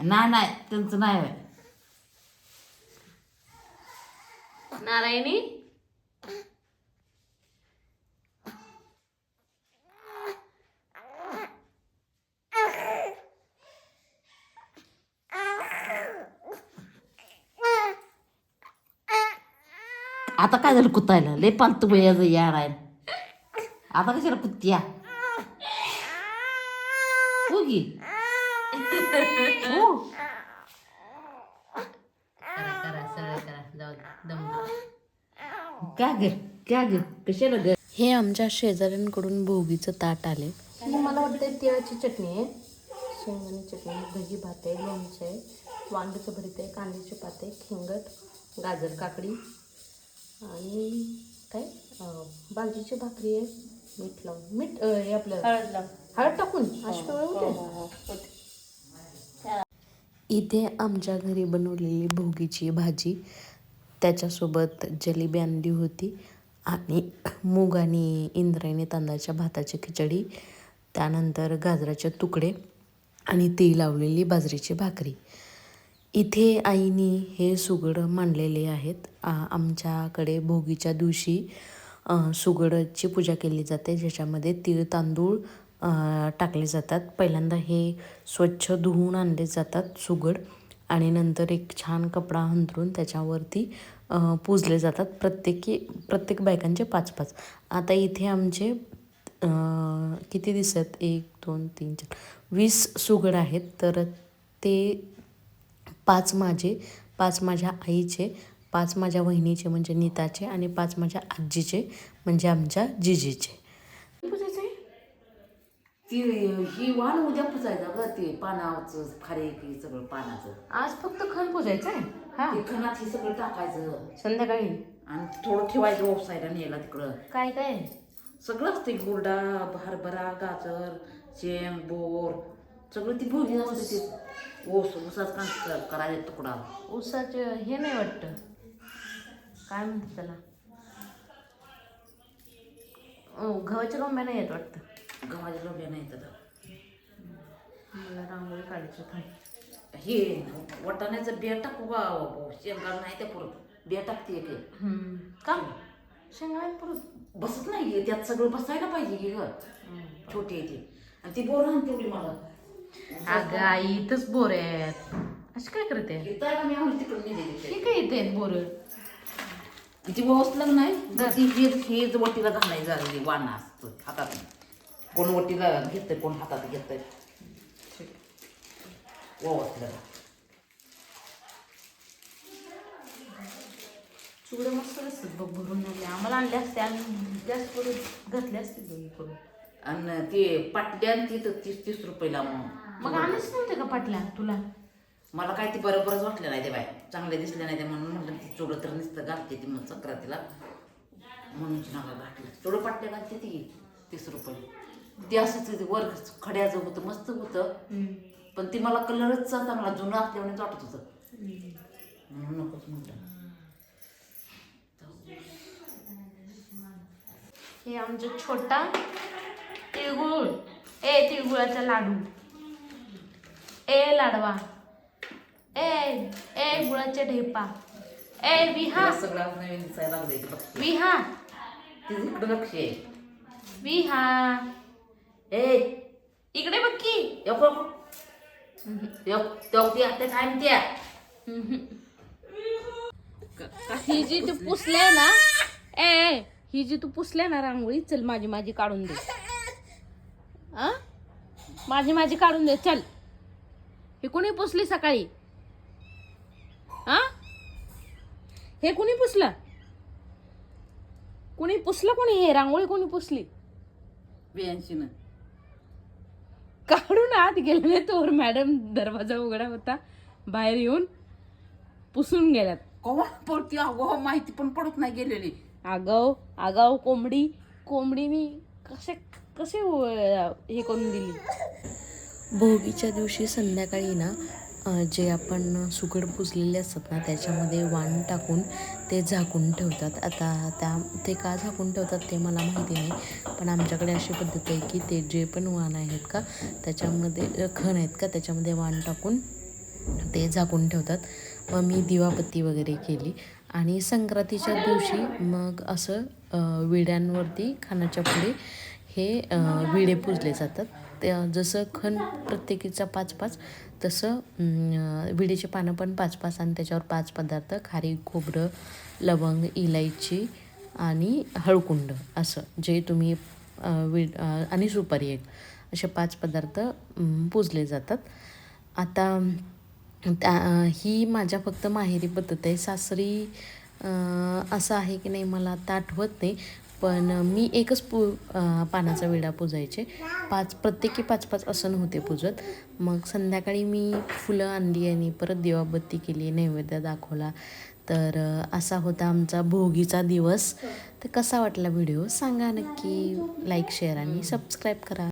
नाही नाही त्यांचं नाही होय. नारायणी आता काय झालं कुत्तायला लय पालतू यायचं यार आहे. आता कशाला कुत्त्या हो की हो. करा करा सरळ करा जाऊ दम क्या ग क्या ग कशाला ग. हे आमच्या शेजाऱ्यांकडून भोगीचं ताट आले. ही मला वाटतं तिळाची चटणी आहे, शेंगदाणे चटणी, दही भात आहे, लोणचं आहे, वांग्याचं भरीत आहे, कांद्याचे पात आहे, खिंगट, गाजर काकडी आणि काय बाजरीची भाकरी आहे. मीठ लावून मीठ हे आपलं हळद टाकून अशी होते. इथे आमच्या घरी बनवलेली भोगीची भाजी, त्याच्यासोबत जलेबी आणली होती आणि मूग आणि इंद्रायणी तांदळाच्या भाताची खिचडी, त्यानंतर गाजराचे तुकडे आणि ती लावलेली बाजरीची भाकरी. इथे आईने हे सुगड मांडलेले आहेत. आमच्याकडे भोगीच्या दिवशी सुगडाची पूजा केली जाते, ज्याच्यामध्ये तीळ तांदूळ टाकले जातात. पहिल्यांदा हे स्वच्छ धुवून आणले जातात सुगड आणि नंतर एक छान कपडा अंथरून त्याच्यावरती पूजले जातात. प्रत्येक बायकांचे 5-5. आता इथे आमचे किती दिसत 1 2 3 4 20 सुगड आहेत. तर ते 5 माझे, 5 माझ्या आईचे, 5 माझ्या वहिनीचे म्हणजे नीताचे आणि 5 माझ्या आजीचे म्हणजे आमच्या जिजीचे. ती ही वाण उद्या पुजायचं ग. ते पानाचं खारे की सगळं पानाचं आज फक्त खण पुजायचं आहे. हा ते खणात हे सगळं टाकायचं संध्याकाळी आणि थोडं ठेवायचं ओसायला नेला तिकडं. काय काय सगळं असते गुरडा हरभरा गाजर शेंग बोर सगळं ती भोगी असते. ते ऊसाच करायचं तुकडा. ऊसाचं हे नाही वाटतं, काय म्हणतात त्याला, गव्हाच्या रोंब्या नाही येत वाटतं. गव्हाच्या लोंब्या नाही तर मला रांगोळी काढायची होती. हे वाटाण्याचं बिया टाकू बा. शेंगा नाही त्या परत बिया टाकते की का शेंगा परत बसत नाही त्यात सगळं बसायला पाहिजे की ग. छोटी आहे ती आणि ती बोर आणते तेवढी मला. अगं आई इथंच बोर आहेत, असं काय करते. येताय मी आम्ही तिकडे नेलेली हे काय येते बोर. ती वसलं नाही तर ती हेच वटीला घालायची झालेली वाण असतं हातात. कोण वटीला घेतंय कोण हातात घेतंय वसलं. चुडे मस्त असतात बघ भरून आणले. आम्हाला आणले असते आम्ही जास्त करून घातले असते दोन्ही करून. आणि ते पाटल्या ती तर 30-30 रुपयाला. मग आणच नव्हते का पाटल्या तुला. मला काय ती बरोबरच वाटलं नाही ते बाय चांगले दिसले नाही ते म्हणून म्हटलं ती चुडं तर नुसतं घालते ती मग संक्रांतीला म्हणून नका घातली. चुडं पाटल्या घालते ती 30 रुपये. ते असंच वर खड्याचं होतं मस्त होतं पण ती मला कलरच चांगला जुनं असल्याने वाटत होतं म्हणून नकोच म्हटलं. हे आमचं छोटा तिळगुळ, तिळगुळाचा लाडू, लाडवा, गुळाच्या ढेपा, विहा सगळं नवीन दिसायला लागलं. विहा तिचं इकडं लक्ष आहे. विहा इकडे बघ की. ही जी तू पुसले ना ही जी तू पुसले ना रांगोळी, चल माझी काढून दे. माझी काढून दे चल. हे कोणी पुसली सकाळी. हे कोणी पुसलं कोणी हे रांगोळी कोणी पुसली. 82 काढून आत गेले नाही तोवर मॅडम दरवाजा उघडा होता, बाहेर येऊन पुसून गेल्यात. कवा पडती अगो माहिती पण पडत नाही गेलेली. आगाव कोंबडीनी कसे हे करून दिली. भोगीच्या दिवशी संध्याकाळी ना जे आपण सुगड पुजलेले असतात ना त्याच्यामध्ये वाण टाकून ते झाकून ठेवतात. आता ते का झाकून ठेवतात ते मला माहिती नाही, पण आमच्याकडे अशी पद्धत आहे की ते जे पण वाण आहेत का त्याच्यामध्ये खण आहेत का त्याच्यामध्ये वाण टाकून ते झाकून ठेवतात. मग मी दिवाबत्ती वगैरे केली आणि संक्रांतीच्या दिवशी मग असं विड्यांवरती खानाच्या पुढे हे विडे पुजले जातात. ते जसं खण प्रत्येकीचा 5-5 तसं विडेची पानं पण 5-5 आणि त्याच्यावर 5 पदार्थ खारीक, खोबरं, लवंग, इलायची आणि हळकुंड असं जे तुम्ही आणि सुपारी एक असे 5 पदार्थ पुजले जातात. आता ही माझ्या फक्त माहेरी पद्धत आहे. सासरी असं आहे की नाही मला आता आठवत नाही, पण मी एकच पानाचा विडा पुजायचे. प्रत्येकी 5-5 असं नव्हते पुजत. मग संध्याकाळी मी फुलं आणली आणि परत दिवाबत्ती केली, नैवेद्य दाखवला. तर असा होता आमचा भोगीचा दिवस. तर कसा वाटला व्हिडिओ सांगा नक्की. लाईक, शेअर आणि सबस्क्राईब करा.